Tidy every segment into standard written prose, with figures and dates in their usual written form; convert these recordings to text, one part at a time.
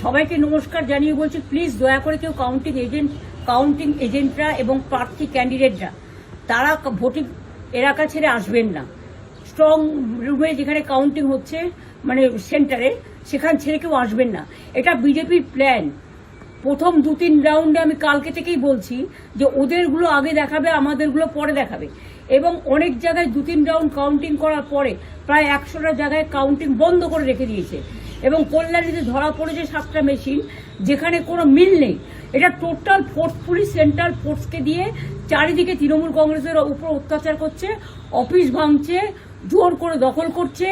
সবাইকে নমস্কার জানিয়ে বলছি, প্লিজ দয়া করে কেউ কাউন্টিং এজেন্টরা এবং প্রার্থী ক্যান্ডিডেটরা তারা ভোটিং এলাকা ছেড়ে আসবেন না। স্ট্রং রুমে যেখানে কাউন্টিং হচ্ছে, মানে সেন্টারে, সেখান ছেড়ে কেউ আসবেন না। এটা বিজেপির প্ল্যান। প্রথম 2-3 রাউন্ডে আমি কালকে থেকেই বলছি যে ওদেরগুলো আগে দেখাবে, আমাদেরগুলো পরে দেখাবে। এবং অনেক জায়গায় 2-3 রাউন্ড কাউন্টিং করার পরে প্রায় 100টা জায়গায় কাউন্টিং বন্ধ করে রেখে দিয়েছে। এবং কল্যাণীতে ধরা পড়েছে 7টা মেশিন, যেখানে কোনো মিল নেই। এটা টোটাল ফোর্সফুলি সেন্ট্রাল ফোর্সকে দিয়ে চারিদিকে তৃণমূল কংগ্রেসের উপর অত্যাচার করছে, অফিস ভাঙছে, জোর করে দখল করছে।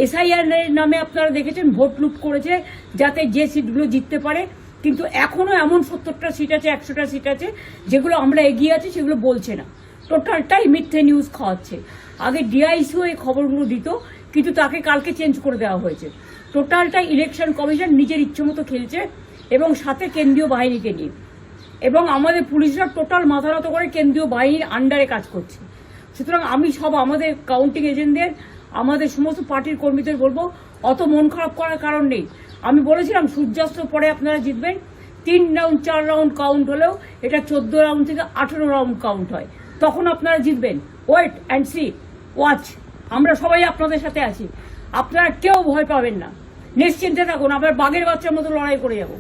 এসআইআর নামে আপনারা দেখেছেন ভোট লুট করেছে যাতে যে সিটগুলো জিততে পারে। কিন্তু এখনো এমন 70টা সিট আছে, 100টা সিট আছে যেগুলো আমরা এগিয়ে আছি, সেগুলো বলছে না। টোটালটাই মিথ্যে নিউজ খাওয়াচ্ছে। আগে ডিআইসিও এই খবরগুলো দিত, কিন্তু তাকে কালকে চেঞ্জ করে দেওয়া হয়েছে। টোটালটাই ইলেকশন কমিশন নিজের ইচ্ছে মতো খেলছে, এবং সাথে কেন্দ্রীয় বাহিনীকে নিয়ে। এবং আমাদের পুলিশরা টোটাল মাথা নত করে কেন্দ্রীয় বাহিনীর আন্ডারে কাজ করছে। সুতরাং আমি আমাদের কাউন্টিং এজেন্টদের, আমাদের সমস্ত পার্টির কর্মীদের বলবো, অত মন খারাপ করার কারণ নেই। আমি বলেছিলাম সূর্যাস্তের পরে আপনারা জিতবেন। 3 রাউন্ড 4 রাউন্ড কাউন্ট হলেও এটা 14 রাউন্ড থেকে 18 রাউন্ড কাউন্ট হয়, তখন আপনারা জিতবেন। Wait and see, watch. আমরা সবাই আপনাদের সাথে আছি, আপনারা কেউ ভয় পাবেন না, নিশ্চিন্তে থাকুন। আমরা বাঘের বাচ্চার মতো লড়াই করে যাবো।